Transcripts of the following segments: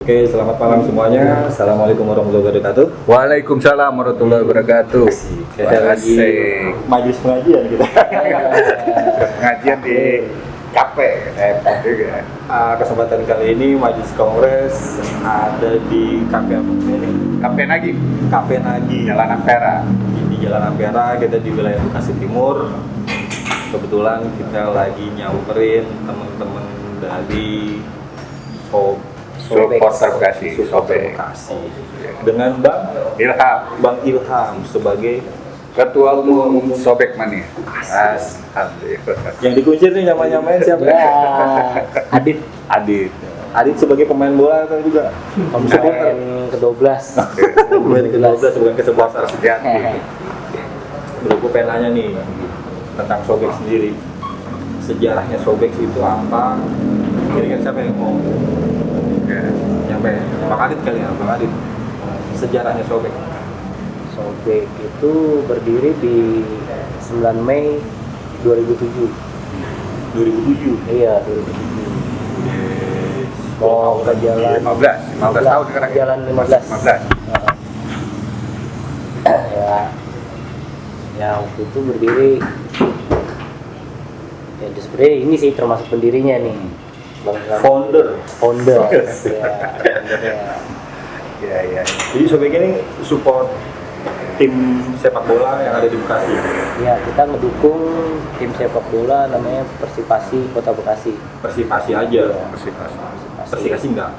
Oke, selamat malam semuanya. Assalamualaikum warahmatullahi wabarakatuh. Waalaikumsalam warahmatullahi wabarakatuh. Kita lagi majelis pengajian kita. Pengajian di kafe. Kesempatan kali ini majelis kongres ada di kafe apa ini? Kafe Nagi, Kafe Nagi, Jalan Ampera. di Jalan Ampera. Kita di wilayah Bekasi Timur. Kebetulan kita lagi nyamperin teman-teman dari Supporter Bekasi, Supporter Bekasi dengan Bang Ilham sebagai Ketua Umum Sobek Mania. Alhamdulillah. yang dikuncir nih nyamain siapa? Ya, Adit. Adit sebagai pemain bola atau juga supporter? Pemain ke-12. Pemain ke-12 bukan ke-11 Sejati. Bro, gue pengen nanya nih tentang Sobek sendiri. Sejarahnya Sobek itu apa? Kira-kira siapa yang mau? Nyampe Bang Adit kali ya, Bang Adit. Sejarahnya Sobek. Sobek itu berdiri di 9 Mei 2007. 2007. Iya, 2007. Mau ke jalan 15 tahun sekarang. Jalan 15. 15. Ya waktu itu berdiri. Ya sebenarnya ini sih termasuk pendirinya nih. Bang Ilham. Founder. Ya. Jadi Sobek ini support tim sepak bola yang ada di Bekasi. Ya, kita ngedukung tim sepak bola namanya Persipasi Kota Bekasi. Persipasi aja. Persikasi enggak?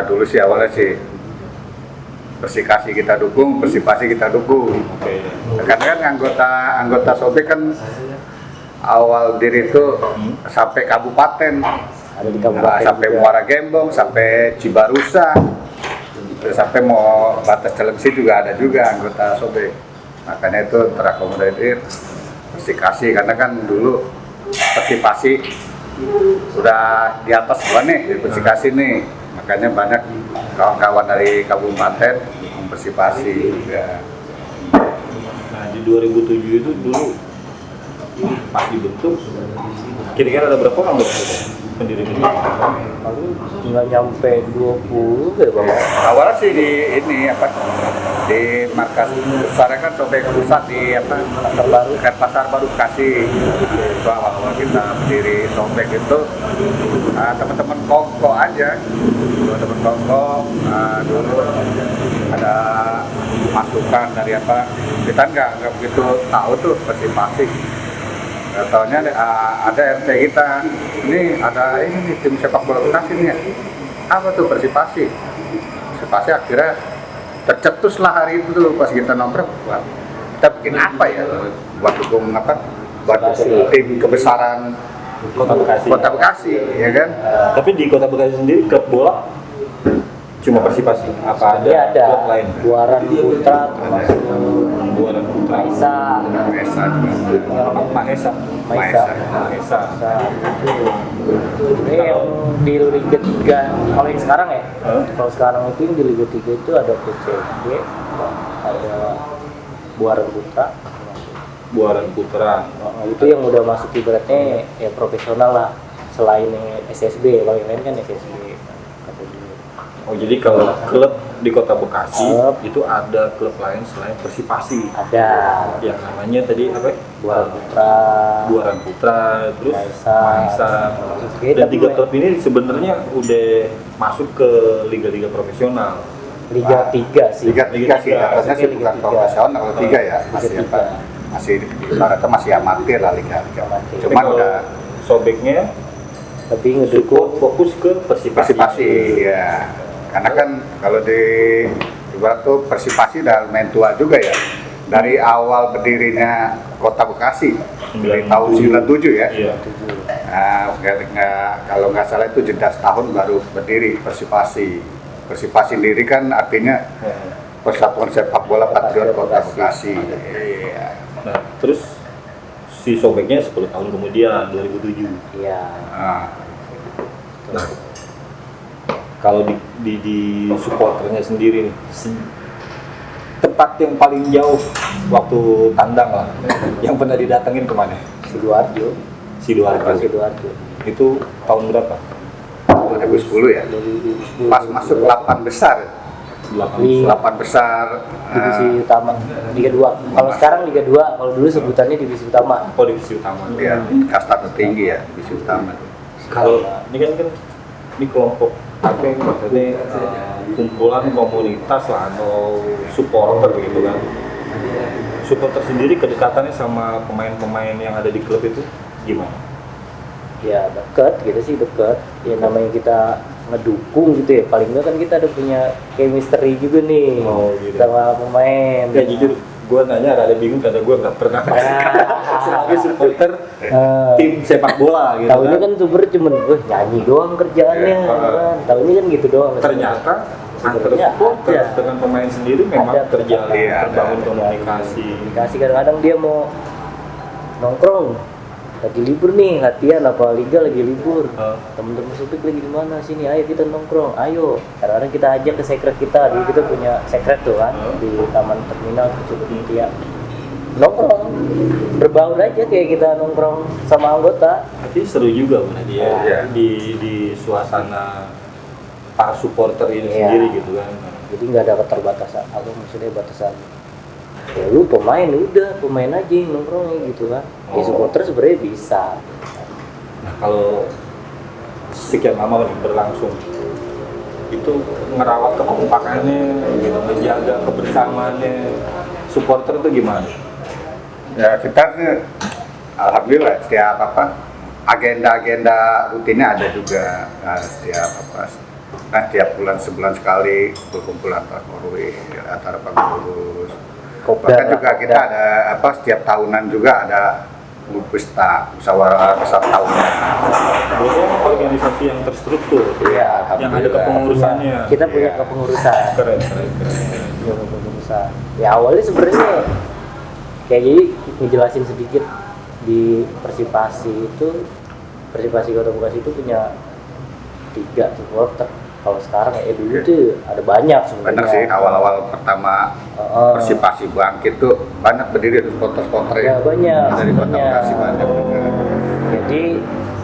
Dulu sih awalnya sih Persikasi kita dukung, Persipasi kita dukung. Oke. Karena kan anggota Sobek kan awal diri itu sampai kabupaten, Ada di kabupaten. sampai juga. Muara Gembong, sampai Cibarusa, terus sampai mau batas Cilengsi juga ada juga anggota Sobek. Makanya itu terakomodir Persikasi karena kan dulu Persipasi udah di atas gua nih di Persikasi nih, makanya banyak kawan-kawan dari kabupaten Persipasi juga. Nah, di 2007 itu dulu pas dibentuk, kira-kira ada berapa orang pendiri ini? Paling nggak nyampe 20 ya Bang. Awalnya sih di di markas besar kan Sobek pusat di Pasar Baru. dekat Pasar Baru Bekasi. Itu awal kita berdiri Sobek itu teman-teman kongko aja. Teman-teman kongko dulu ada masukan dari kita nggak begitu tahu tuh Persipasi. Taunya ada RT kita, ini ada ini tim sepak bola Bekasi nih ya. Apa tuh Persipasi? Persipasi akhirnya tercetus lah hari itu tuh pas kita nongkrong. Wah, kita bikin apa ya? Buat dukung buat dukung tim kebesaran Kota Bekasi, ya kan? Tapi di Kota Bekasi sendiri klub bola cuma Persipasi? Apa Dia ada klub lain? Buaran Putra termasuk Buaran Putra. Maisa. Mahesa. Ini yang di Liga 3 kalau yang sekarang ya. Kalau sekarang itu yang di Liga 3 itu ada PCB, ada Buaran Putra. Buaran Putra. Itu yang udah masuk ibaratnya ya profesional lah, selain yang SSB. Kalau yang lain kan SSB. Oh, jadi kalau klub di Kota Bekasi itu ada klub lain selain Persipasi. Ada Yang namanya tadi apa? Buaran Putra, Terus Mahesa. Dan 3 klub ini sebenarnya udah masuk ke liga-liga profesional. Liga 3 sih. Liga 3 sih, atasnya sih bukan Liga 3. profesional, kalau 3 ya masih ibaratnya masih amatir lah liga. Tapi Cuman kalau udah Sobeknya Tapi ngedukung fokus ke Persipasi ya. Karena kan kalau di ibarat tuh Persipasi udah main tua juga ya. Dari awal berdirinya Kota Bekasi dari tahun 97 ya. Iya. Kalau nggak salah itu jeda setahun baru berdiri Persipasi. Persipasi sendiri kan artinya Persatuan Sepak Bola Patriot Kota Bekasi. Iya. Nah, terus si Sobeknya 10 tahun kemudian 2007. Iya. Nah, kalau di supporternya sendiri nih, tempat yang paling jauh waktu tandang lah, yang pernah didatengin kemana? Sidoarjo. Sidoarjo. Sidoarjo. Itu tahun berapa? 2010 ya. 2010. Pas masuk 8 besar. Di 8 besar. divisi utama Liga 2. Kalau sekarang Liga 2, kalau dulu sebutannya divisi utama. Oh, divisi utama. Ya, kasta tertinggi ya, divisi utama. Kalau ini kan ini kelompok apa yang maksudnya kumpulan komunitas lah atau supporter gitu kan. Supporter sendiri kedekatannya sama pemain-pemain yang ada di klub itu gimana? Ya deket gitu sih, deket. Ya namanya kita ngedukung gitu ya, paling nggak kan kita ada punya chemistry juga nih Gitu. sama pemain. Ya jujur, gue nanya rada bingung karena gue nggak pernah sebagai supporter tim sepak bola gitu Tahunya kan super cuman nyanyi doang kerjaannya, kan. Tahunya kan gitu doang. Ternyata antara Sebenarnya supporter ada. dengan pemain sendiri memang Ada. terjalin, Iya, terbangun ada. komunikasi. Komunikasi kadang-kadang dia mau nongkrong, lagi libur nih latihan apa liga lagi libur. Temen-temen supik lagi di mana sini, ayo kita nongkrong, ayo. Kadang-kadang kita ajak ke sekret kita, jadi kita punya sekret tuh kan di taman terminal cukup Mutia. Nongkrong, berbaur aja kayak kita nongkrong sama anggota. Tapi seru juga benar dia Iya. di suasana para supporter ini Iya. sendiri gitu kan. Jadi nggak ada keterbatasan, apa maksudnya batasan. Ya lu pemain udah pemain aja yang nongkrongnya gitu kan. Ya Oh. supporter sebenarnya bisa. Nah kalau sekian lama nih berlangsung itu ngerawat kekompakannya, gitu, menjaga kebersamaannya supporter itu gimana? Ya kita nih, alhamdulillah setiap agenda-agenda rutinnya ada juga. Setiap bulan sebulan sekali berkumpulan Pak Korwi antara Pak Gurus. Kopdar Bahkan juga lah, kita ada setiap tahunan juga ada pesta musyawarah besar tahunan. Biasanya organisasi yang terstruktur, Iya, yang ada kepengurusannya. Kita punya Iya. kepengurusan. Keren. Punya kepengurusan. Ya awalnya sebenarnya kayak jadi ngejelasin sedikit di Persipasi Kota Bekasi itu punya 3 supporter. Kalau sekarang dulu tuh ada banyak sebenarnya. Benar sih, awal-awal pertama Persipasi bangkit tuh banyak berdiri di sponsor-sponsor Ya banyak dari Kota sebenarnya. Bekasi banyak juga. Jadi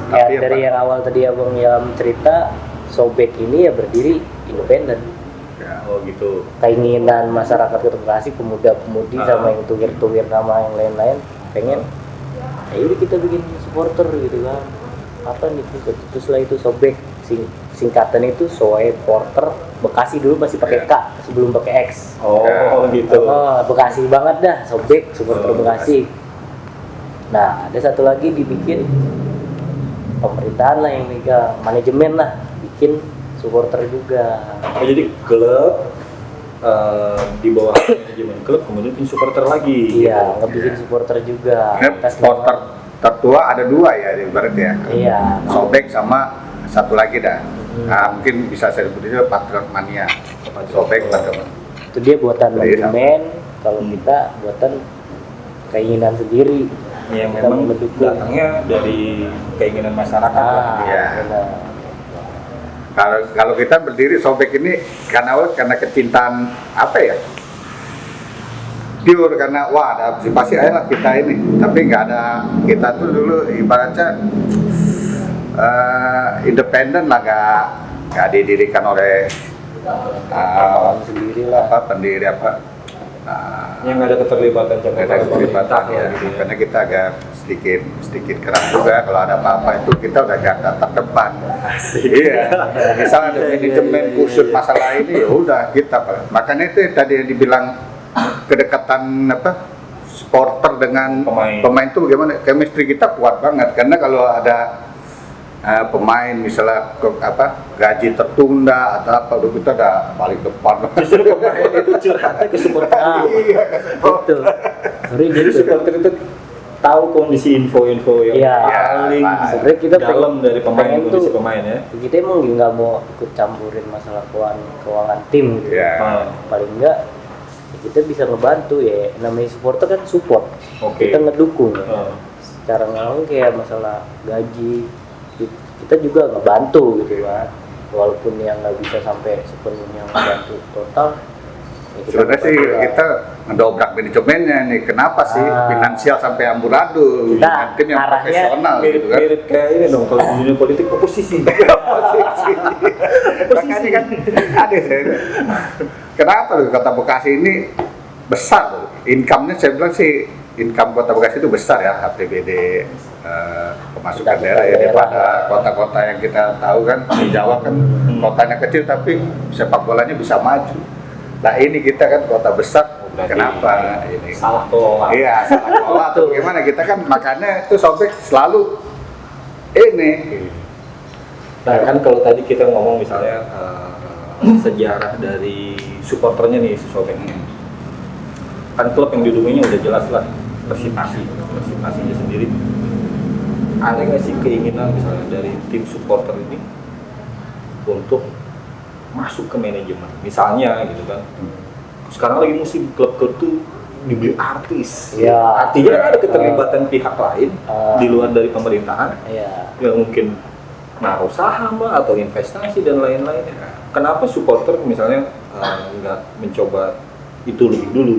Tapi ya dari apa? yang awal tadi Abang Ilham cerita, Sobek ini ya berdiri independen. Ya. Oh gitu. Keinginan masyarakat Kota Bekasi, pemuda-pemudi sama yang tuwir-tuwir nama yang lain-lain pengen ya udah kita bikin supporter gitu kan. Apa nih terus lah itu Sobek, singkatan itu Soe Porter Bekasi, dulu masih pakai K sebelum pakai X. Oh gitu. Bekasi banget dah, Sobek supporter Bekasi. Nah ada satu lagi dibikin pemerintahan lah yang megang, manajemen lah bikin supporter juga. Oh, jadi klub di bawah manajemen klub kemudian tim supporter lagi. Iya, ngebikin supporter juga. Ini Kita supporter tertua ada 2 ya berarti ya. Iya. Sobek sama satu lagi dah. Nah, mungkin bisa saya sebut itu Patriot Mania. Sobek Patriot. Itu dia buatan Iya, manajemen, kalau kita buatan keinginan sendiri. Yang Kita memang mendukung. datangnya dari keinginan masyarakat. Ah, Iya. benar. Kalau kita berdiri Sobek ini karena kecintaan apa ya? Pure karena wah ada pasti ayolah kita ini, tapi nggak ada, kita tuh dulu ibaratnya independen lah, nggak didirikan oleh Sendiri lah. pendiri Yang nggak ada keterlibatan ada pemerintah keterlibatan ya, gitu ya. karena kita agak sedikit keras juga kalau ada apa-apa itu kita udah garda terdepan. Iya, misal ada manajemen khusus masalah ini ya udah kita, makanya itu tadi yang dibilang kedekatan supporter dengan pemain itu bagaimana, chemistry kita kuat banget, karena kalau ada pemain misalnya gaji tertunda atau apa, udah kita udah paling depan. Justru pemain itu curhatnya ke supporter. Iya, itu. Sering Jadi gitu. supporter itu tahu kondisi info-info yang Iya. paling Sebenarnya kita dalam dari pemain, pengen kondisi tuh- pemain ya. Kita emang nggak mau ikut campurin masalah keuangan tim gitu. Iya. Paling enggak kita bisa ngebantu ya, namanya supporter kan support. Oke. Kita ngedukung ya. Oh. Secara ngomong kayak masalah gaji kita juga ngebantu gitu kan, walaupun yang nggak bisa sampai sepenuhnya ngebantu total, Sebenarnya sih kita ngedobrak manajemennya nih. Kenapa sih finansial sampai amburadul? Kita Tim yang arahnya profesional gitu Mirip, kan. mirip kayak ini dong, kalau di dunia politik oposisi. Makanya kan ada saya. Kenapa loh Kota Bekasi ini besar loh. Income-nya saya bilang sih income Kota Bekasi itu besar ya, APBD pemasukan daerah ya, daripada kota-kota yang kita tahu kan di Jawa kan kotanya kecil tapi sepak bolanya bisa maju. Nah ini kita kan kota besar, Berarti kenapa ini? Salah kelola. Iya, salah kelola tuh gimana, kita kan makanya itu Sobek selalu ini. Nah kan kalau tadi kita ngomong misalnya sejarah dari supporternya nih si Sobek ini, kan klub yang didukungnya udah jelas lah, Persipasinya sendiri. Ada nggak sih keinginan misalnya dari tim supporter ini untuk masuk ke manajemen, misalnya gitu kan? Sekarang lagi musim klub-klub tuh dibeli artis. Ya. Artinya kan ada keterlibatan pihak lain di luar dari pemerintahan. Iya. Yang mungkin naruh saham lah, atau investasi dan lain-lain. Kenapa supporter misalnya nggak mencoba itu lebih dulu?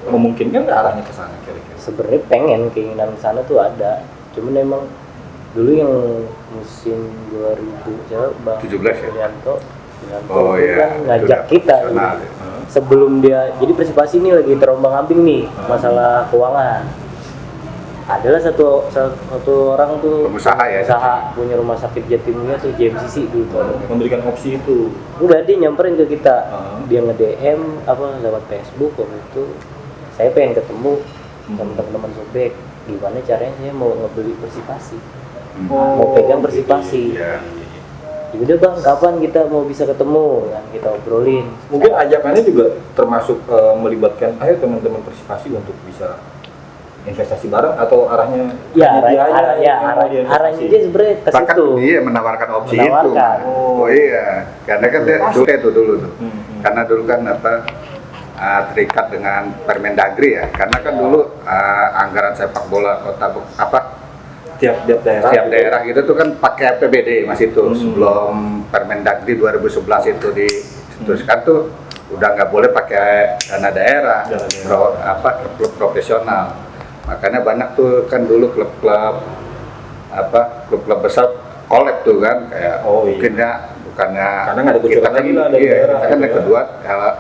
Memungkinkan nggak arahnya ke sana kira-kira? Sebenarnya pengen keinginan sana tuh ada, cuman emang dulu yang musim 2000 ya Bang 17 ya? Wiranto Oh itu iya, kan ngajak itu kita nasional gitu. ya. Sebelum dia jadi Persipasi ini lagi terombang-ambing nih masalah keuangan. Adalah satu orang tuh Pengusaha ya? usaha punya rumah sakit Jatimulya tuh JMCC dulu tuh. Memberikan opsi itu. Udah dia nyamperin ke kita, Ah. dia nge-DM apa lewat Facebook waktu itu. Saya pengen ketemu sama teman-teman Sobek. Gimana caranya saya mau ngebeli Persipasi, mau pegang Persipasi. Iya. Ya udah Bang, kapan kita mau bisa ketemu? Kan kita obrolin. Mungkin ajakannya juga termasuk melibatkan ayo teman-teman Persipasi untuk bisa investasi bareng, atau arahnya Ya, hanya dia aja yang mau arahnya diinvestasi? dia sebenarnya ke Bahkan situ. dia menawarkan opsi Menawarkan. itu. Oh iya, karena kan dia Masuk. sulit tuh dulu tuh. Hmm. Karena dulu kan terikat dengan Permendagri ya. Karena kan dulu anggaran sepak bola tiap daerah setiap daerah gitu tuh kan pakai APBD Mas itu. Sebelum Permendagri 2011 itu diteruskan tuh udah nggak boleh pakai dana daerah, Dana daerah. klub profesional. Makanya banyak tuh kan dulu klub-klub besar collab tuh kan kayak Oh, iya. mungkin ya bukannya Karena nggak ada kita bocoran kan lagi lah dari iya, daerah kita kan gitu yang ya. kedua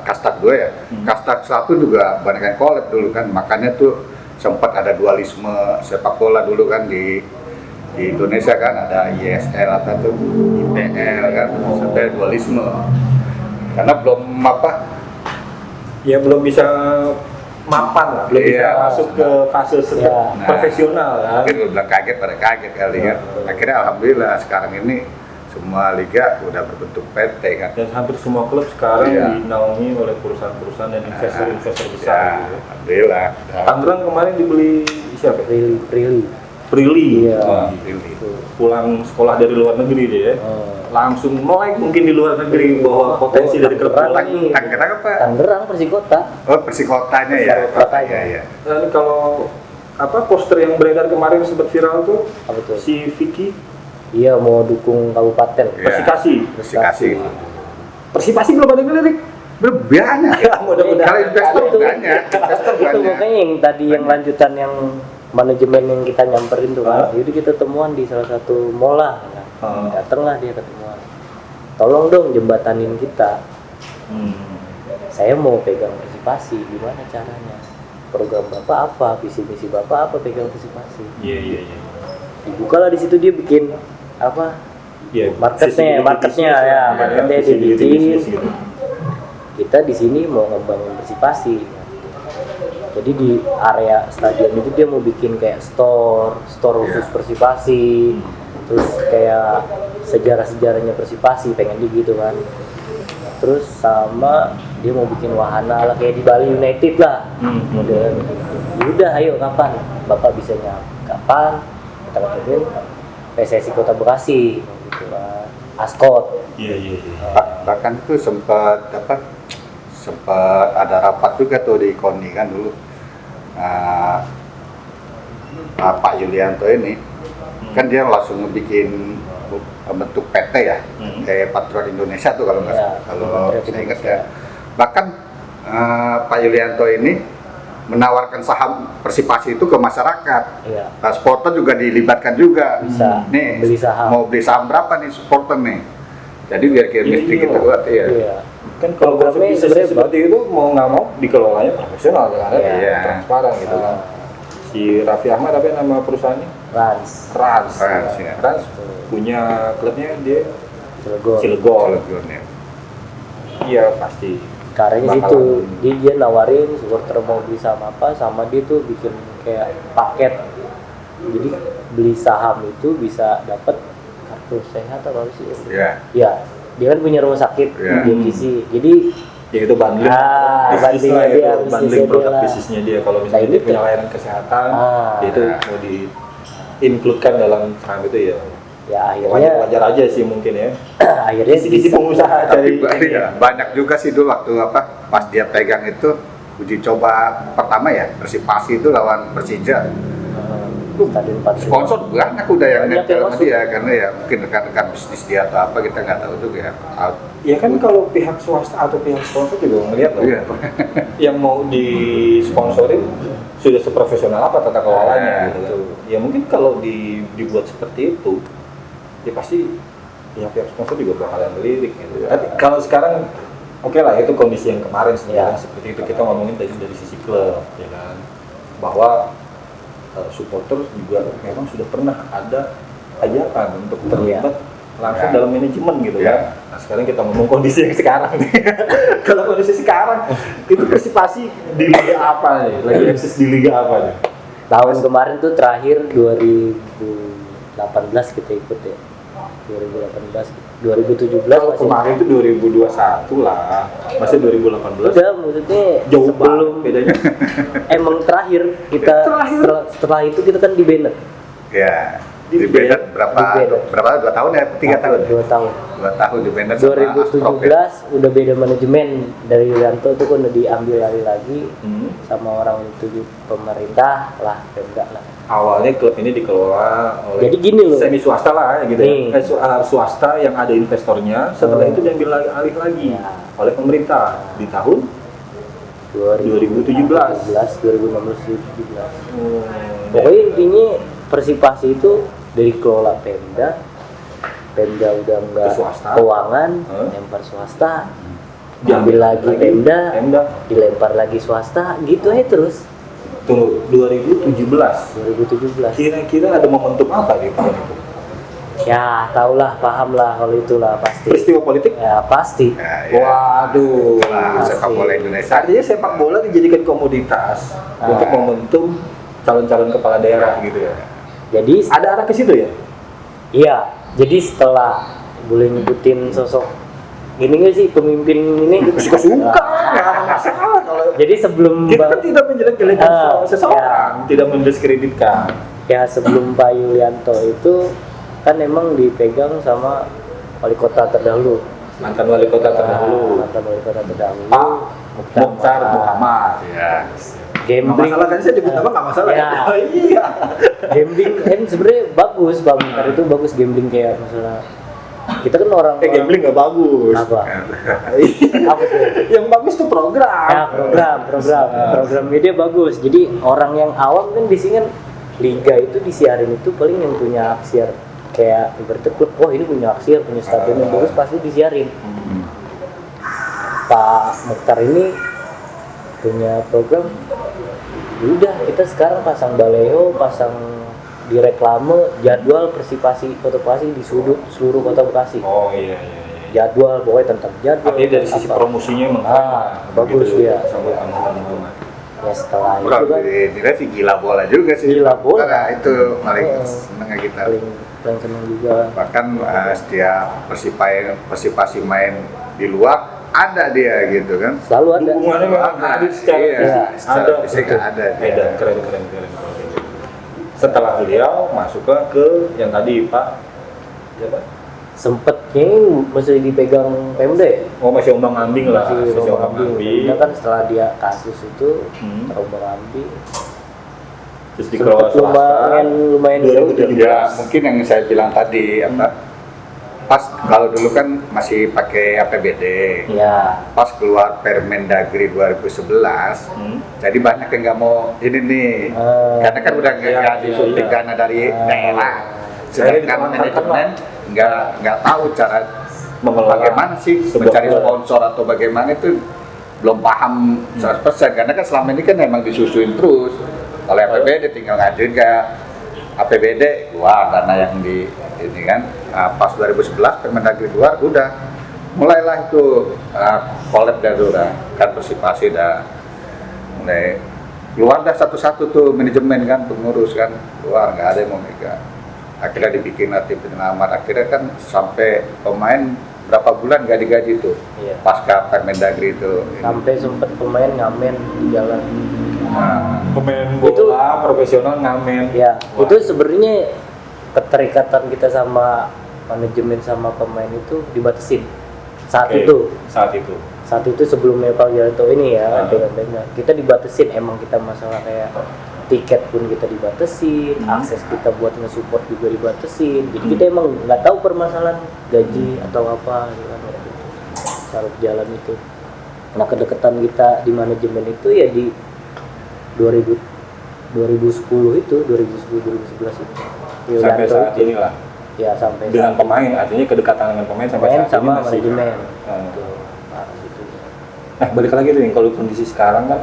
Kastak 2 ya. Kastak 1 juga banyak yang collab dulu kan, makanya tuh sempat ada dualisme sepak bola dulu kan di Indonesia kan, ada ISL atau tuh IPL kan, sampai dualisme karena belum bisa mapan lah, belum bisa Iya. masuk ke fase Iya. profesional kan. mungkin lu bilang kaget pada kaget kali kan. Akhirnya alhamdulillah sekarang ini semua liga udah berbentuk PT kan. Dan hampir semua klub sekarang Iya. dinaungi oleh perusahaan-perusahaan dan investor-investor besar. Ya, Gitu. alhamdulillah. Tangerang kemarin dibeli siapa? Prilly. Prilly. Iya. Oh, ini. Pulang sekolah dari luar negeri dia, Oh. langsung melek mungkin di luar negeri bahwa potensi dari klub bola ini. Tangerang apa? Tangerang Persikota. Oh, Persikotanya ya. Persikotanya. Iya, iya. Nah, ini kalau poster yang beredar kemarin sempat viral tuh Apa tuh? si Vicky Iya mau dukung kabupaten. Iya. Persikasi. Persikasi. Persipasi belum ada yang ngelirik. Banyak. Ya, mudah-mudahan. Kalau investor Itu- banyak. Investor Itu banyak. makanya yang tadi yang lanjutan yang manajemen yang kita nyamperin tuh kan. Jadi kita temuan di salah satu mall lah. Kan. Datanglah dia ketemuan. Tolong dong jembatanin kita. Saya mau pegang Persipasi, gimana caranya? Program Bapak apa, visi misi Bapak apa pegang Persipasi? Iya. Dibukalah di situ dia bikin apa? Iya, Marketnya visibility marketnya visibility dibikin. bisnis gitu. Kita di sini mau ngembangin Persipasi. Jadi di area stadion itu dia mau bikin kayak store khusus Persipasi. Terus kayak sejarah-sejarahnya Persipasi pengen di gitu kan. Terus sama dia mau bikin wahana lah kayak di Bali United lah. Modelnya begitu. Udah ayo kapan? Bapak bisanya kapan? Kita ketemu PSSI Kota Bekasi gitu kan. Askot. Iya. Bahkan itu sempat ada rapat juga tuh di KONI kan dulu. Pak Yulianto ini kan dia langsung bikin bentuk PT ya, kayak Patriot Indonesia tuh kalau nggak Ya, kalau Patriot saya ingat Indonesia. ya. Bahkan Pak Yulianto ini menawarkan saham Persipasi itu ke masyarakat. Iya. Nah, supporter juga dilibatkan juga. Bisa Nih, beli saham. mau beli saham berapa nih supporter nih? Jadi biar chemistry kita kuat ya. Iya. Kan kalau Programnya bisnis sebenarnya seperti itu mau nggak mau dikelolanya profesional kan, Iya. transparan gitu kan. Si Raffi Ahmad apa nama perusahaannya? Rans, Rans. Rans, ya. Rans punya klubnya dia Cilegon. Cilegon. Cilegon, ya. Iya pasti. Caranya Bakalan. situ dia nawarin supporter mau beli saham apa, sama dia tuh bikin kayak paket. Jadi beli saham itu bisa dapat kartu sehat atau apa sih? Ya. Ya, dia kan punya rumah sakit Ya. di MTC. Jadi Ya itu bundling bisnis bundlingnya lah, dia, itu bundling produk lah. bisnisnya dia. Kalau Nah, misalnya ini dia punya tuh. layanan kesehatan, Ah. itu mau di-includekan dalam saham itu ya. Ya Wajar akhirnya aja sih mungkin ya. akhirnya Isi bisa. pengusaha Tapi cari ya, banyak juga sih dulu waktu pas dia pegang itu uji coba pertama ya Persipasi itu lawan Persija. Stadion Patriot. Sponsor banyak udah yang Banyak yang nempel sama masuk. dia karena ya mungkin rekan-rekan bisnis dia atau apa kita nggak tahu juga ya. Ya kan kalau pihak swasta atau pihak sponsor juga ngelihat loh. Iya. Yang mau disponsorin sudah seprofesional apa tata kelolanya gitu. Ya mungkin kalau dibuat seperti itu, ya pasti pihak sponsor juga bakalan melirik gitu. Tapi kalau sekarang oke lah itu kondisi yang kemarin sebenarnya seperti itu kita ngomongin tadi dari sisi klub ya kan, bahwa supporter juga memang sudah pernah ada ajakan untuk terlibat langsung dalam manajemen gitu kan. Nah sekarang kita ngomong kondisi yang sekarang nih. Kalau kondisi sekarang itu Persipasi di liga apa nih? Lagi eksis di liga apa nih? Tahun kemarin tuh terakhir 2018 kita ikut ya. 2017 Kalau masih kemarin itu 2021 lah, masih 2018. udah, maksudnya Jauh sebelum banget bedanya. emang terakhir kita setelah itu kita kan di Bennett Ya. Di Di Bennett berapa? Di Bennett. Berapa? 2 tahun ya? 3 tahun. 2 tahun 2 tahun di Bennett sama Astrop ya. 2017 udah beda manajemen dari Yulianto itu kan udah diambil alih lagi sama orang itu pemerintah lah, Pemda lah. Awalnya klub ini dikelola oleh Jadi gini loh. semi swasta lah gitu Nih. ya. Swasta yang ada investornya, setelah itu diambil alih lagi Ya. oleh pemerintah di tahun 2017 2016 17. Pokoknya intinya Persipasi itu dari kelola Pemda udah enggak Ke swasta. keuangan, lempar swasta, diambil lagi Pemda, dilempar lagi swasta, gitu aja terus. Tunggu, 2017 2017. kira-kira ada momentum apa di tahun itu? Ya, tahulah, paham lah kalau itulah pasti. Peristiwa politik? Ya, pasti. Ya, ya. Waduh. Itulah sepak bola Indonesia. Artinya sepak bola dijadikan komoditas untuk momentum calon-calon kepala daerah gitu ya. Jadi Ada arah ke situ ya? iya, jadi setelah boleh nyebutin sosok ini nggak sih pemimpin ini? Suka-suka, nggak masalah kalau Jadi sebelum kita kan tidak menjelek-jelekan seseorang, ya. tidak mendiskreditkan. Ya sebelum Pak Yulianto itu kan emang dipegang sama wali kota terdahulu. Mantan wali kota terdahulu, Mantan wali kota terdahulu. Pak Mukhtar Muhammad. Ya. Nggak Gambling. masalah kan saya nyebut nama nggak masalah Ya. Oh, iya. Gambling kan sebenarnya bagus, Pak Mukhtar itu bagus gambling kayak misalnya kita kan orang Gambling nggak bagus. apa? Iya. Apa tuh? Yang bagus tuh program. Ya, program media bagus. Jadi orang yang awam kan di sini kan liga itu disiarin itu paling yang punya aksiar kayak ibaratnya klub, wah ini punya aksiar, punya stadion yang bagus pasti disiarin. Pak Mukhtar ini punya program, udah kita sekarang pasang baleho, pasang di reklame jadwal Persipasi Kota Bekasi di seluruh Kota Bekasi. Oh iya. Jadwal pokoknya tentang jadwal. Artinya dari sisi apa. promosinya emang Bagus dia. sama Muhammad. Ya setelah itu Kalau kan dinilai sih gila bola juga sih. Gila bola. Karena itu paling Oh. seneng kita. paling seneng juga. Bahkan setiap Persipasi main di luar ada dia gitu kan. Selalu ada. Hubungannya memang ada secara Iya, fisik. secara Ada. fisik ada dia. Beda, keren. Setelah beliau masuk ke yang tadi Pak, ya Pak? Sempetnya masih dipegang Pemda ya? Oh masih ombang-ambing lah, Masih ombang-ambing. Pemda kan setelah dia kasus itu terombang-ambing. Terus dikelola Sempet swasta. lumayan jauh. 2017. Ya, mungkin yang saya bilang tadi apa pas kalau dulu kan masih pakai APBD. Ya. Pas keluar Permendagri 2011, jadi banyak yang nggak mau ini nih, karena kan udah nggak disuntik dana dari daerah. Sedangkan manajemen nggak tahu cara bagaimana sih mencari sponsor atau bagaimana, itu belum paham 100%, karena kan selama ini kan memang disusuin terus. Kalau APBD tinggal ngajuin ke APBD, keluar dana yang di ini kan. Pas 2011 Permendagri keluar, udah mulailah itu collab dah udah kan, Persipasi dah mulai keluar dah satu-satu tuh manajemen kan, pengurus kan keluar, nggak ada yang mau megang. Akhirnya dibikin tim penyelamat, akhirnya kan sampai pemain berapa bulan nggak digaji tuh. Iya. Pasca Permendagri itu. Sampai sempat pemain ngamen di jalan. Pemain bola profesional ngamen. Ya, Wah. itu sebenarnya keterikatan kita sama manajemen sama pemain itu dibatasin saat Oke, itu. saat itu Sebelumnya Pak Jalanto ini ya, Ah. dengan kita dibatasin, emang kita masalah kayak tiket pun kita dibatasin, akses kita buat nge-support juga dibatasin. Jadi kita emang nggak tahu permasalahan gaji atau apa gitu kan, waktu itu. Saat jalan itu. Nah, kedekatan kita di manajemen itu ya di 2010 itu, 2010-2011 itu. sampai Yulianto saat itu. inilah Ya, sampai dengan pemain, artinya kedekatan dengan pemain sampai pemain saat sama ini masih. manajemen. Nah. Gitu. Parah itu. Nah, balik lagi tuh, kalau kondisi sekarang kan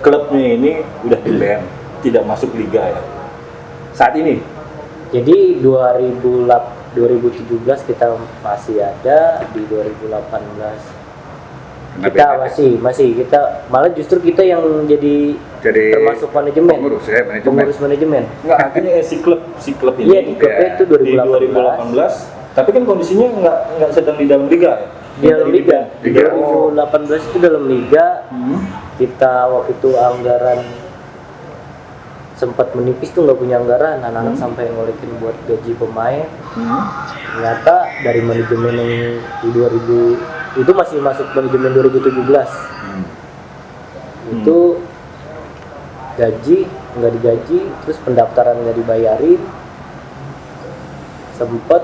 klubnya ini udah di ban, tidak masuk liga ya saat ini. Jadi 2017 kita masih ada, di 2018 kita masih kita malah justru kita yang jadi termasuk manajemen, pengurus ya, manajemen. pengurus manajemen. Enggak, artinya si klub ini Iya, di klubnya itu di 2018. 2018, tapi kan kondisinya nggak sedang di dalam liga ya. Di dalam liga. Di Liga. 2018 itu dalam liga. Kita waktu itu anggaran sempat menipis tuh, nggak punya anggaran, anak-anak sampai ngolekin buat gaji pemain. Ternyata dari manajemen yang di 2000 itu masih masuk manajemen 2017 itu gaji nggak digaji, terus pendaftaran nggak dibayarin, sempet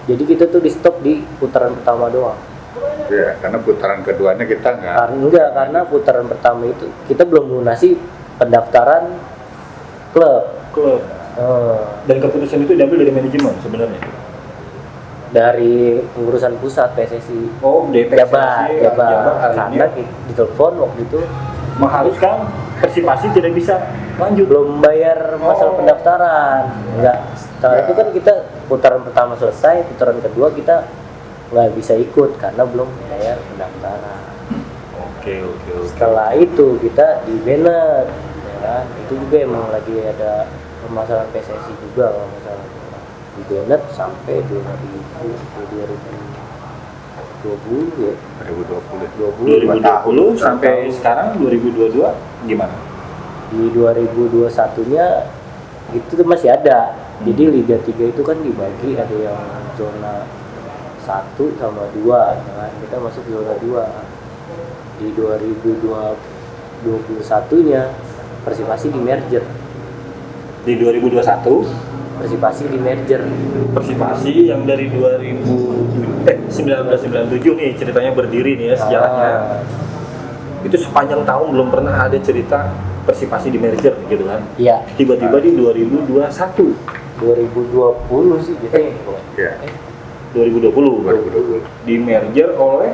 jadi kita tuh di stop di putaran pertama doang. Ya, karena putaran keduanya kita Karena putaran pertama itu kita belum lunasi pendaftaran klub. Dan keputusan itu diambil dari manajemen sebenarnya. Dari pengurusan pusat PSSI. Oh, DPSSI Jabar karena akhirnya ditelepon waktu itu mengharuskan Persipasi tidak bisa lanjut. belum bayar masalah pendaftaran. Enggak. Setelah itu kan kita putaran pertama selesai, putaran kedua kita nggak bisa ikut karena belum bayar pendaftaran. Oke. Setelah itu kita di banned, ya kan? Itu juga emang lagi ada permasalahan PSSI juga kalau masalah di banned sampai 2020 ya. 2020 sampai sekarang 2022 gimana? Di 2021-nya itu tuh masih ada. Jadi Liga 3 itu kan dibagi, ada yang zona 1 sama 2, ya kan? Kita masuk zona 2. Di 2021-nya Persipasi di merger. Di 2021 Persipasi di merger. Persipasi yang dari 1997 nih ceritanya berdiri nih ya, sejarahnya. Itu sepanjang tahun belum pernah ada cerita Persipasi di merger gitu kan. Iya. Tiba-tiba di 2021 2020 sih gitu. ya, 2020 di merger oleh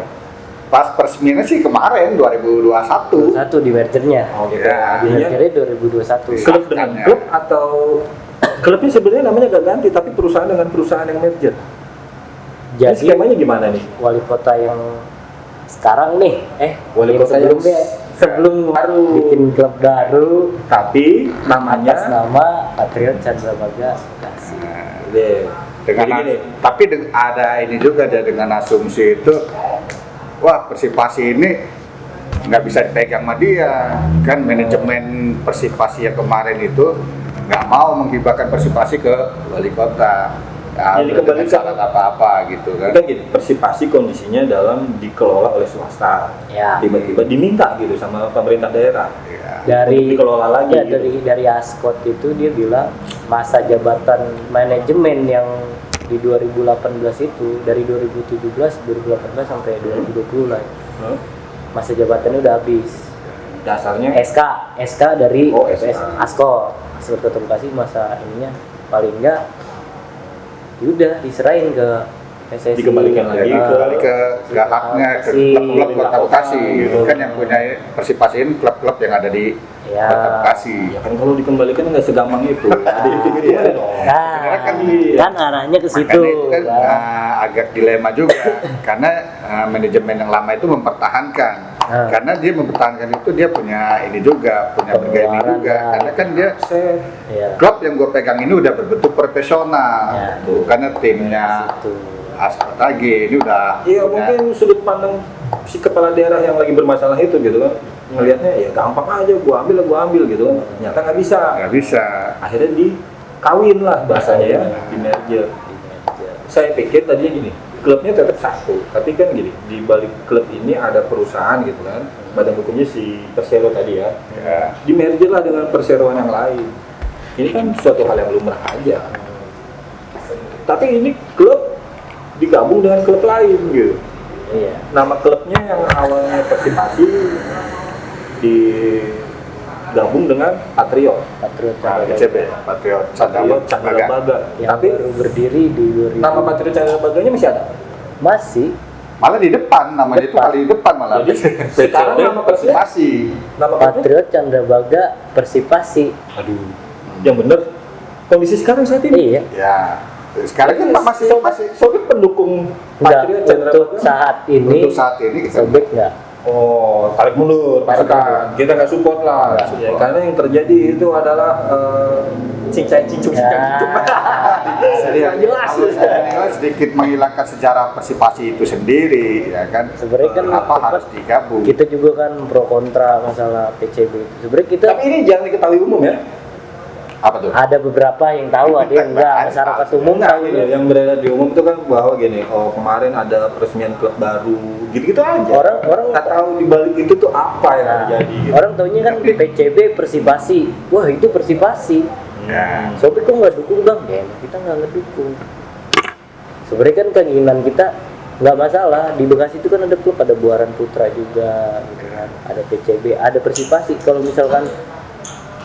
pas peresmiannya sih kemarin 2021. 21 di mergernya. oh gitu. Ya. Di Artinya mergernya 2021. klub dengan klub atau klubnya sebenarnya namanya gak ganti tapi perusahaan dengan perusahaan yang merger. Ini Jadi skemanya gimana nih? wali kota yang sekarang nih, Wali yang kota yang sebelumnya sebelum baru. bikin klub baru Tapi namanya atas nama Patriot Candrabaga Bekasi. Deh. Dengan Jadi gini, tapi ada ini juga dia dengan asumsi itu, wah Persipasi ini nggak bisa dipegang sama dia kan. Manajemen Persipasi yang kemarin itu nggak mau menghibahkan Persipasi ke wali kota. Ya, Jadi dengan kembali ke- syarat apa-apa gitu kan. kan gini, Persipasi kondisinya dalam dikelola oleh swasta. Ya. Tiba-tiba diminta gitu sama pemerintah daerah. Ya. Dari dikelola lagi ya, gitu. dari Ascot itu dia bilang masa jabatan manajemen yang di 2018 itu, dari 2017 2018 sampai 2020 lah, masa jabatannya udah habis. Dasarnya SK dari Oh, SK. Askor Kota Bekasi, masa ininya paling enggak udah diserahin ke PSSI, Dikembalikan lagi kembali ke haknya ke klub-klub Kota Bekasi gitu kan, yang punya Persipasi ini klub-klub yang ada di Ya. Kota Bekasi. ya kan kalau dikembalikan nggak segampang itu. Ada hitung-hitungannya Iya. dong. Nah, kan arahnya ke situ. Makanya itu kan kan. agak dilema juga karena manajemen yang lama itu mempertahankan. Karena dia mempertahankan itu dia punya ini juga, punya bergaining Pengeluaran, juga. ya. Karena kan dia Iya. klub yang gue pegang ini udah berbentuk profesional. Ya. Tuh, karena timnya Situ. Askar lagi ini udah Iya punya- mungkin sudut pandang si kepala daerah yang lagi bermasalah itu gitu kan, ngelihatnya ya gampang aja, gua ambil gitu kan. Ternyata nggak bisa. nggak bisa. Akhirnya dikawin lah bahasanya ya, di merger. Saya pikir tadinya gini, klubnya tetap satu, tapi kan gini, di balik klub ini ada perusahaan gitu kan, badan hukumnya si Persero tadi ya, Ya. di merger lah dengan perseroan yang lain. Ini kan suatu hal yang lumrah aja. Tapi ini klub digabung dengan klub lain gitu. Iya. Nama klubnya yang awalnya Persipasi digabung dengan Patriot. Patriot PCB, Patriot Patriot Chandra Candrabaga. yang Tapi baru berdiri di 2000. nama Patriot Candrabaganya masih ada. Masih malah di depan, namanya itu Depan. paling depan malah. Jadi sekarang nama Persipasi, Persipasi. nama klubnya, Patriot Candrabaga Persipasi. aduh, yang bener kondisi sekarang saat ini. Iya. Ya. Sekarang kan masih Sobek pendukung Enggak, Patriot untuk Candrabaga. saat ini untuk saat ini kita Sobek enggak. Oh, tarik mundur, Tarik pasukan. Kita nggak support lah. Nggak Ya, support. karena yang terjadi itu adalah cincang cincung. Ya. Nggak jelas. Kalau saya nilai sedikit menghilangkan sejarah Persipasi itu sendiri, ya kan. Sebenarnya kan Kenapa sempat harus digabung? Kita juga kan pro kontra masalah PCB itu. Sebenarnya kita Tapi ini jangan diketahui umum ya. Apa tuh? ada beberapa yang tahu, ada yang enggak. Masyarakat umum Enggak, tahu gitu. Yang beredar di umum itu kan bahwa gini, oh kemarin ada peresmian klub baru, gitu-gitu aja. Orang nggak tahu di balik itu tuh apa yang Nah, terjadi. Gitu. orang taunya kan PCB Persipasi. Wah, itu Persipasi. Ya. Sobek kok nggak dukung bang? Ya kita nggak ngedukung. Sebenarnya kan keinginan kita nggak masalah. Di Bekasi itu kan ada klub, ada Buaran Putra juga, gitu kan. Ada PCB, ada Persipasi. Kalau misalkan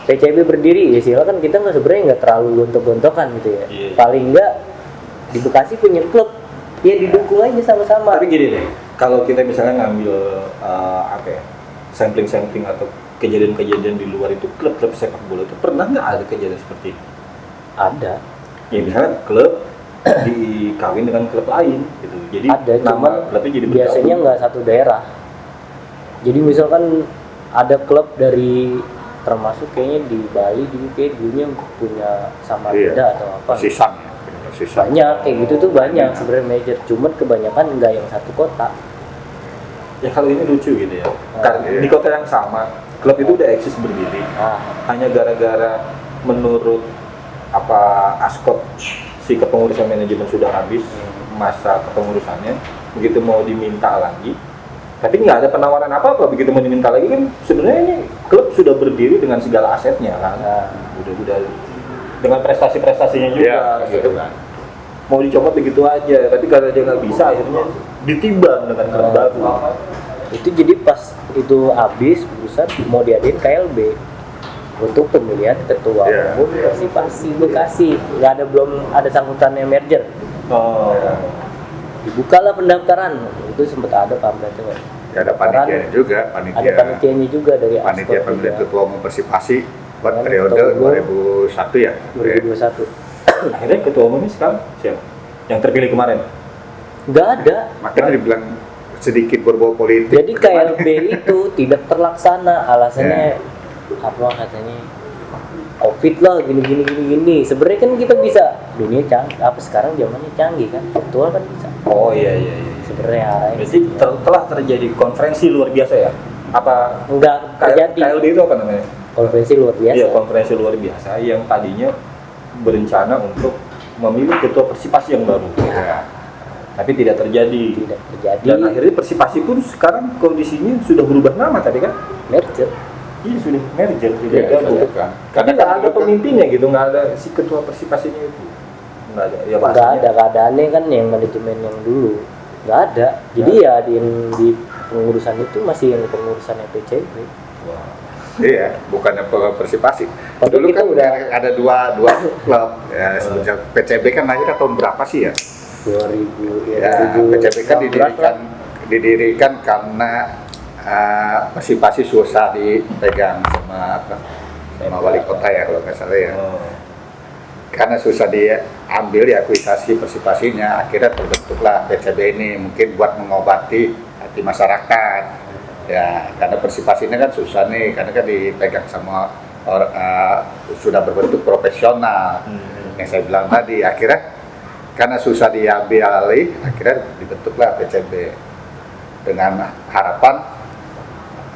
PCB berdiri, ya silakan, kita nggak sebenarnya nggak terlalu gontok-gontokan gitu ya. Iya. Paling nggak di Bekasi punya klub, ya didukung aja sama-sama. Tapi gini deh, kalau kita misalnya ngambil apa ya, sampling atau kejadian-kejadian di luar itu, klub-klub sepak bola itu pernah nggak ada kejadian seperti itu? Ada, Ya misalnya klub dikawin dengan klub lain gitu. Jadi ada, cuman nama klubnya jadi biasanya bergabung. nggak satu daerah. Jadi misalkan ada klub dari, termasuk kayaknya di Bali juga kayak dulunya punya Samarinda atau apa. Persisang ya. Persisang. Banyak kayak gitu tuh, banyak sebenarnya major, cuman kebanyakan nggak yang satu kota. Ya kalau ini lucu gitu ya. Karena iya. di kota yang sama, klub itu udah eksis berdiri. Nah, Hanya gara-gara menurut apa Askot, si kepengurusan manajemen sudah habis masa kepengurusannya, begitu mau diminta lagi, tapi nggak ada penawaran apa-apa, begitu mau diminta lagi kan sebenarnya ini klub sudah berdiri dengan segala asetnya kan, udah dengan prestasi-prestasinya juga Iya, gitu kan. Mau dicoba begitu aja, tapi karena dia nggak bisa, akhirnya ditimbang dengan klub baru. itu jadi pas itu habis pusat mau diadain KLB untuk pemilihan ketua Iya. umum Persipasi Bekasi. Belum ada sangkutannya merger. Oh, Dibukalah pendaftaran, itu sempat ada pamfletnya. Ya, ada panitianya juga, Ada panitianya juga dari panitia Askot pemilihan juga, ketua umum Persipasi buat Dan periode ketua umum 2001 ya. 2021. akhirnya ketua umumnya sekarang siapa? Yang terpilih kemarin? Nggak ada. Makanya dibilang sedikit berbau politik. Jadi KLB itu tidak terlaksana, alasannya apa katanya? Covid lah, gini. Sebenarnya kan kita bisa, dunia canggih, apa sekarang zamannya canggih kan, virtual kan bisa. Oh iya. Sebenarnya arahnya Berarti telah terjadi konferensi luar biasa ya? Apa enggak terjadi KLD itu apa namanya? konferensi luar biasa. Iya, konferensi luar biasa yang tadinya berencana untuk memilih ketua Persipasi yang baru. Ya. Tapi tidak terjadi. Tidak terjadi. Dan akhirnya Persipasi pun sekarang kondisinya sudah berubah nama tadi kan? merger. Iya, sudah merger, sudah Iya, gabung. sudah kan. Karena nggak ada dulu kan- pemimpinnya gitu, nggak ada si ketua Persipasinya itu. nggak ada. Ya nggak ada keadaannya kan yang manajemen yang dulu nggak ada. Jadi ya di pengurusan itu masih yang pengurusannya PCB. Wah. Iya, bukannya Persipasi. Padahal Dulu kita kan udah ada dua klub. Ya, semenjak PCB kan lahir tahun berapa sih ya? 2000 Ya, 2019 PCB kan lah. didirikan karena Persipasi susah dipegang sama wali kota ya kalau nggak salah ya. Oh. Karena susah diambil ya akuisasi Persipasinya, akhirnya terbentuklah PCB ini mungkin buat mengobati hati masyarakat. Ya, karena Persipasinya kan susah nih, karena kan dipegang sama sudah berbentuk profesional. Yang saya bilang tadi, akhirnya karena susah diambil alih, akhirnya dibentuklah PCB dengan harapan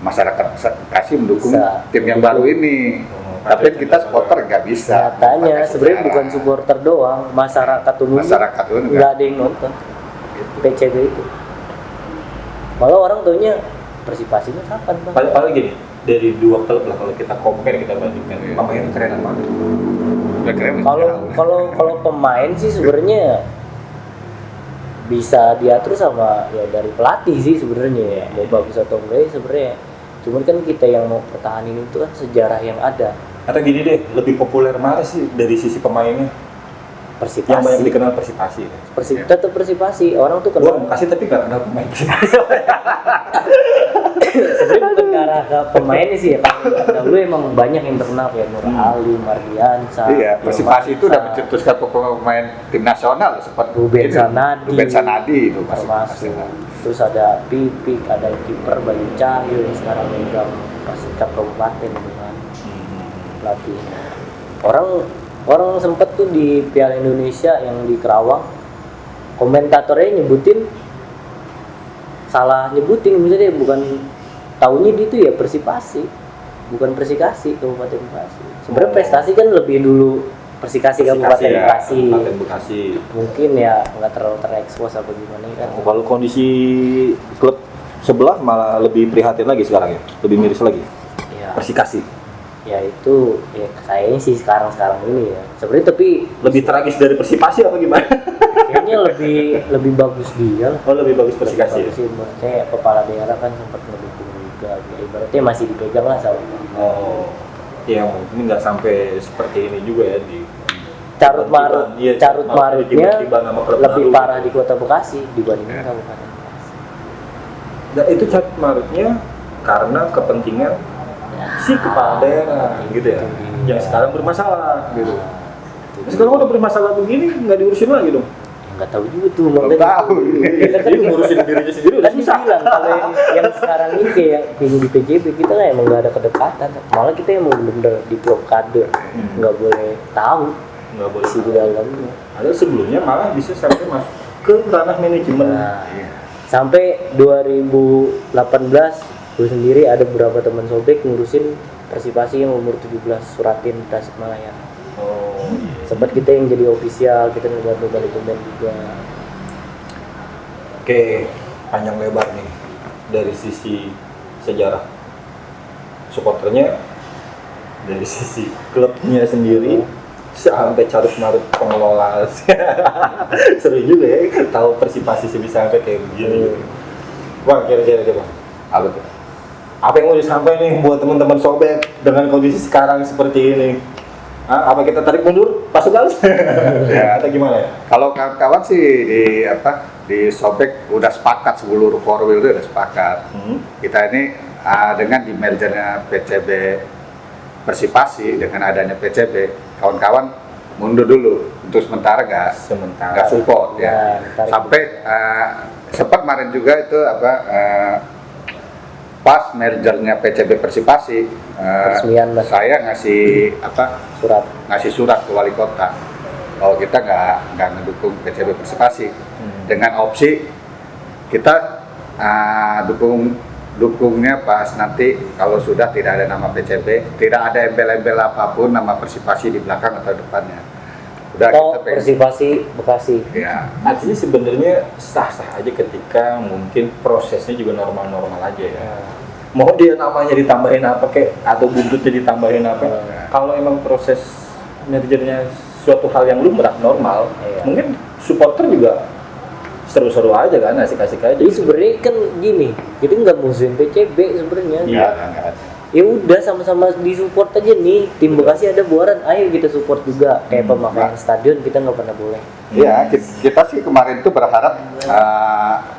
masyarakat Bekasi mendukung Bisa. tim yang baru ini. Tapi kita supporter nggak bisa. Nyatanya Pakai sebenarnya sejarah. bukan supporter doang, masyarakat umum Masyarakat umum nggak ada yang nonton PCB itu. Malah orang taunya Persipasinya kapan bang? Paling gini, dari dua klub lah kalau kita compare, kita bandingkan, pemain keren mana? Udah keren. Kalau pemain sih sebenarnya bisa diatur sama ya dari pelatih sih sebenarnya ya. Mau bagus atau enggak ya sebenarnya. Cuman kan kita yang mau pertahanin itu kan sejarah yang ada. Atau gini deh, lebih populer mana sih dari sisi pemainnya? Yang banyak Persipasi. dikenal Persipasi. Tetap Persipasi. Orang tuh Gua kenal. Bekasi tapi nggak kenal pemain Persipasi. Sebenarnya bukan ke arah ke pemainnya sih ya. Kalau dahulu emang banyak yang terkenal kayak Nur Ali, Mardiansa. Iya, Persipasi itu udah mencetuskan pemain tim nasional seperti Ruben ini, Sanadi. Ruben Sanadi itu termasuk. Terus ada Pipik, ada kiper Bayu Cahyo yang sekarang megang Persicap Kabupaten dengan pelatihnya. Orang sempet tuh di Piala Indonesia yang di Kerawang, komentatornya nyebutin salah nyebutin, misalnya bukan taunya dia itu ya Persipasi, bukan Persikasi Kabupaten Bekasi. Sebenarnya prestasi kan lebih dulu Persikasi Kabupaten ya, Bekasi. Kabupaten Bekasi. Mungkin ya nggak terlalu terekspos apa gimana kan. Kalau kondisi klub sebelah malah lebih prihatin lagi sekarang ya, lebih miris lagi. Ya, Persikasi ya itu ya kayaknya sih sekarang ini ya. Sebenarnya tapi lebih tragis dari Persipasi apa gimana? kayaknya lebih bagus dia lah. Oh lebih bagus Persikasi ya? Bagus sih, kayak kepala daerah kan sempat ngedukung juga. Ya, ibaratnya masih dipegang lah sama. Oh, ya mungkin nggak sampai seperti ini juga ya di Carut marut, Iya, carut marutnya tiba-tiba nama klub lebih baru. parah di Kota Bekasi dibandingkan Kabupaten Bekasi. Nah, itu carut marutnya karena kepentingan si kepala daerah gitu ya, yang sekarang bermasalah gitu. Sekarang udah bermasalah begini nggak diurusin lagi dong. Nggak tahu juga tuh Belum makanya. tahu. Kita kan Jadi ngurusin dirinya sendiri udah kan susah. bilang kalau yang sekarang ini kayak di PJB kita kan emang nggak ada kedekatan, malah kita emang bener-bener diblokade, nggak boleh tahu Nggak boleh. isi di dalamnya. Ada sebelumnya malah bisa sampai masuk ke ranah manajemen. Nah, sampai 2018 gue sendiri ada beberapa teman sobek ngurusin Persipasi yang umur 17 suratin Tasikmalaya. Oh, Sempat kita yang jadi ofisial, kita ngebantu manajemen juga. Oke, panjang lebar nih dari sisi sejarah supporternya, dari sisi klubnya sendiri, sampai carut marut pengelola. Seru juga ya, tahu Persipasi sih bisa sampai kayak begini. Bang, kira-kira Bang, apa yang mau disampaikan nih buat teman-teman sobek dengan kondisi sekarang seperti ini? Apa kita tarik mundur pasukan? Ya. Atau gimana ya? Kalau kawan-kawan sih di Sobek udah sepakat, seluruh korwil itu udah sepakat. Kita ini dengan di mergernya PCB Persipasi, dengan adanya PCB, kawan-kawan mundur dulu untuk sementara nggak support ya. tarik. Sampai sempat kemarin juga itu pas mergernya PCB Persipasi, Peresmian, Mas. saya ngasih surat ke wali kota. Oh, kita nggak ngedukung PCB Persipasi dengan opsi kita dukungnya pas nanti kalau sudah tidak ada nama PCB, tidak ada embel-embel apapun nama Persipasi di belakang atau depannya. Udah Atau kita pengen. Persipasi Bekasi. Ya. Artinya sebenarnya sah-sah aja ketika mungkin prosesnya juga normal-normal aja ya. Mau dia namanya ditambahin apa kek atau buntutnya ditambahin apa, kalau emang proses mergernya suatu hal yang lumrah, normal. Iya. Mungkin supporter juga seru-seru aja kan, asik-asik aja. Jadi sebenarnya kan gini, kita nggak musuhin PCB sebenarnya. Iya. Enggak. Ya udah sama-sama disupport aja nih. Tim Bekasi ada Buaran, ayo kita support juga. Kayak pemakaian stadion kita nggak pernah boleh. Iya, kita sih kemarin tuh berharap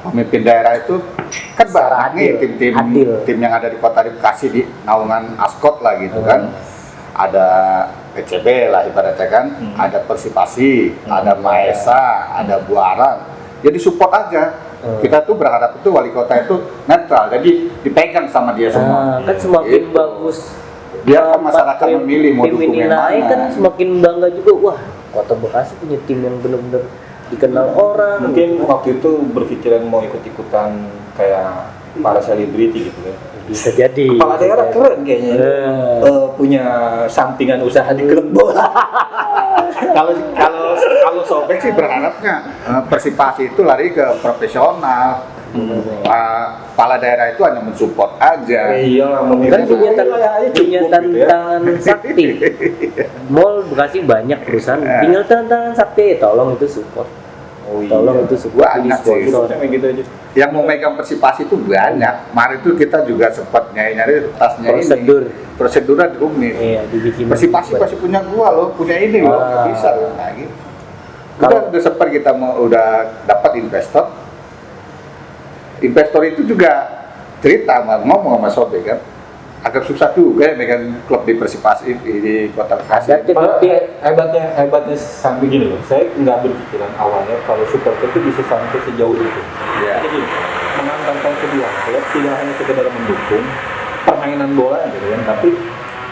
pemimpin daerah itu kan Secara banyak nih adil. tim-tim Adil. tim yang ada di Kota Bekasi di naungan Askot lah gitu kan. Ada PCB lah ibaratnya kan, ada Persipasi, ada Maesa, ada Buaran. Jadi support aja. Kita tuh berharap itu wali kota itu netral, jadi dipegang sama dia semua. Nah, kan semakin Gitu. bagus. Biar kan masyarakat tim- memilih mau tim dukung ini yang naik mana. kan semakin bangga juga. Wah, Kota Bekasi punya tim yang benar-benar dikenal orang. Mungkin waktu itu berpikiran mau ikut-ikutan kayak para selebriti gitu kan. Bisa jadi. Kepala daerah keren kayaknya. Punya sampingan usaha di klub bola. Kalau Sobek sih berharapnya Persipasi itu lari ke profesional. Kepala daerah itu hanya mensupport aja. Iyalah, Kan punya, punya gitu tantangan sakti. Mall Bekasi banyak perusahaan, tinggal tantangan sakti. Tolong itu support. Oh iya. Tolong itu support jadi Banyak sih. sponsor. Kayak gitu aja. Yang mau megang Persipasi itu banyak. Kemarin itu kita juga sempat nyari tasnya Prosedur. ini. Prosedurnya rumit. Iya, dibikin. Persipasi masih punya gua loh, punya ini loh, nggak bisa loh. Nah, gitu. Udah sempat kita udah dapat investor. Investor itu juga cerita ngomong sama Sobek kan. Agak susah juga ya megang klub di Persipasi di Kota Bekasi. Ada Padahal tim- hebatnya sampai gini loh. Saya nggak berpikiran awalnya kalau supporter itu bisa sampai sejauh itu. Iya. Jadi menantangkan sebuah klub tidak hanya sekedar mendukung permainan bola gitu kan, tapi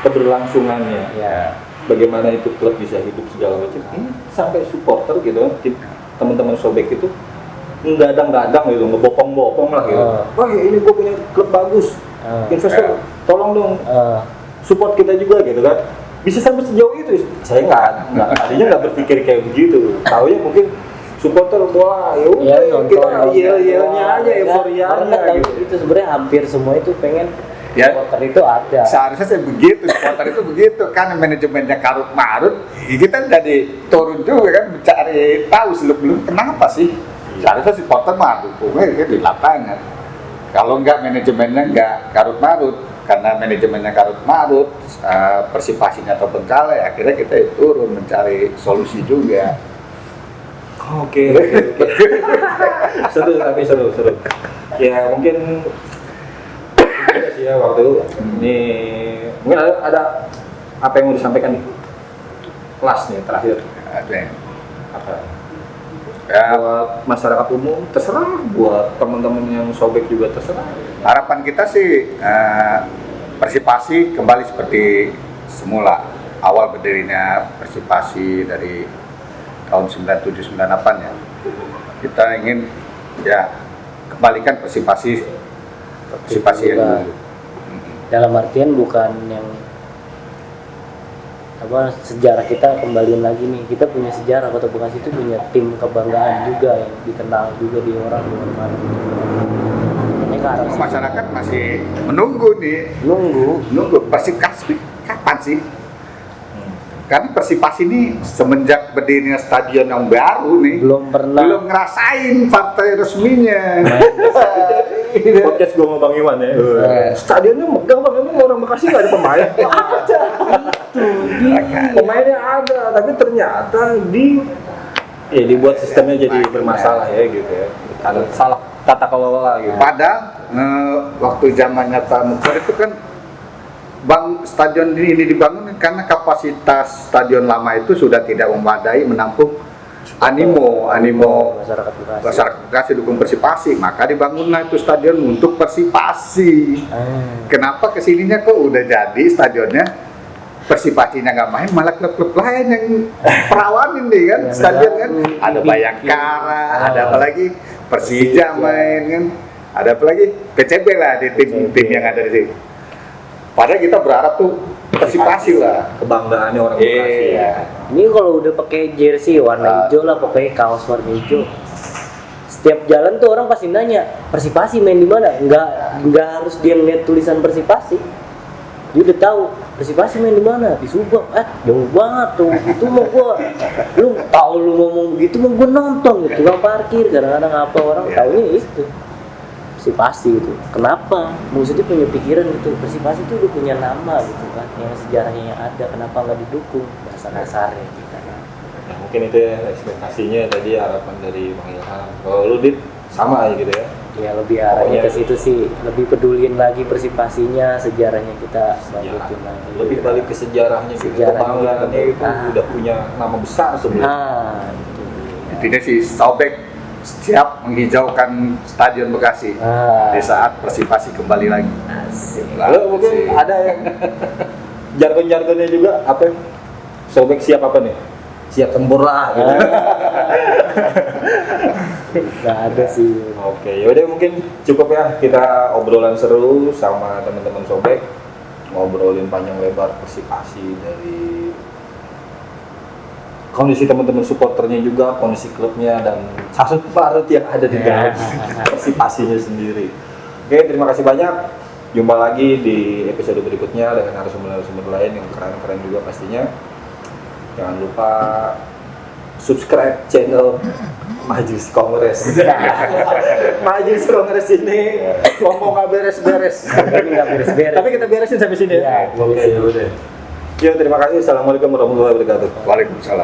keberlangsungannya. Ya. Bagaimana itu klub bisa hidup segala macam. Ini sampai supporter gitu kan, teman-teman Sobek itu ngadang-ngadang gitu, ngebopong-bopong lah gitu. Wah ini gue punya klub bagus, investor tolong dong support kita juga gitu kan. Bisa sampai sejauh itu. Saya tadinya nggak berpikir kayak begitu. Taunya mungkin supporter bola ya udah kita yel-yelnya aja, euforianya Karena kan gitu. itu sebenarnya hampir semua itu pengen Ya. supporter itu ada. Seharusnya saya begitu, supporter itu begitu kan, manajemennya karut marut, kita jadi turun juga kan mencari tahu seluk-beluk kenapa sih. Seharusnya supporter mah dukungnya di lapangan. Kalau enggak manajemennya enggak karut marut, karena manajemennya karut marut, Persipasinya terbengkalai, akhirnya kita turun mencari solusi juga. Oke. Seru tapi seru. Ya mungkin juga sih ya waktu itu. Ini mungkin ada apa yang mau disampaikan nih? Last nih terakhir. Ada. Apa? Ya, Buat masyarakat umum terserah, buat teman-teman yang Sobek juga terserah. harapan kita sih Persipasi kembali seperti semula. Awal berdirinya Persipasi dari tahun 97-98 ya. Kita ingin ya kembalikan Persipasi yang dulu. Dalam artian bukan yang sejarah kita kembaliin lagi nih, kita punya sejarah. Kota Bekasi itu punya tim kebanggaan juga yang dikenal juga di orang luar. Ini ke arah situ. Masyarakat masih menunggu nih, nunggu Persipasi kapan sih? Karena Persipasi ini semenjak berdirinya stadion yang baru nih belum pernah belum ngerasain partai resminya. Podcast gue sama Bang Iwan ya. Stadionnya megah Bang, emang orang Bekasi nggak ada pemain? Ada. Pemainnya ada, tapi ternyata dibuat sistemnya jadi bermasalah ya gitu ya. Karena salah tata kelola gitu. Padahal waktu zamannya Pak Mukor itu kan stadion ini dibangun karena kapasitas stadion lama itu sudah tidak memadai menampung animo masyarakat Bekasi. masyarakat Bekasi dukung Persipasi, maka dibangunlah itu stadion untuk Persipasi. Kenapa kesininya kok udah jadi stadionnya Persipasinya nggak main, malah klub-klub lain yang perawanin deh kan stadion kan. Ada Bayangkara, ada apa lagi Persija main kan, ada apa lagi PCB lah di tim-tim yang ada di sini. Padahal kita berharap tuh Persipasi lah. Kebanggaannya orang Bekasi. Iya. Ini kalau udah pakai jersey warna hijau lah, pokoknya kaos warna hijau. Setiap jalan tuh orang pasti nanya, Persipasi main di mana? Nggak harus dia ngeliat tulisan Persipasi. Dia udah tahu Persipasi main di mana? Di Subang. Jauh banget tuh. Itu mah gua. Lu tahu lu ngomong begitu mah gua nonton gitu. Tukang parkir kadang-kadang apa orang taunya itu. Persipasi gitu. Kenapa? Maksudnya punya pikiran gitu. Persipasi itu udah punya nama gitu kan. Yang sejarahnya yang ada. Kenapa nggak didukung? Bahasa kasarnya gitu. Ya, mungkin itu ya ekspektasinya tadi harapan dari Bang Ilham. Kalau lu Dit sama aja gitu ya. Ya lebih arahnya ke situ sih, lebih pedulin lagi Persipasinya, sejarahnya kita balikin lagi. Lebih balik ke sejarahnya gitu. Sejarahnya Kebanggaannya gitu. itu udah punya nama besar sebelumnya. Itu dia. Intinya si Sobek siap menghijaukan Stadion Bekasi di saat Persipasi kembali lagi. Asik. Lalu mungkin ada yang jargon-jargonnya juga apa? Sobek siap apa nih? Siap tempur lah gitu. Nggak ada sih. Oke, yaudah mungkin cukup ya kita obrolan seru sama teman-teman Sobek, ngobrolin panjang lebar Persipasi dari kondisi teman-teman supporternya juga, kondisi klubnya dan sasut parut yang ada di dalam Persipasinya sendiri. Oke, terima kasih banyak. Jumpa lagi di episode berikutnya dengan narasumber-narasumber lain yang keren-keren juga pastinya. Jangan lupa subscribe channel Majelis Kongres. Majelis Kongres ini ngomong nggak beres-beres. Tapi nggak beres-beres. Tapi kita beresin sampai sini ya. Iya, Oke, ya udah. Yo, terima kasih. Assalamualaikum warahmatullahi wabarakatuh. Waalaikumsalam.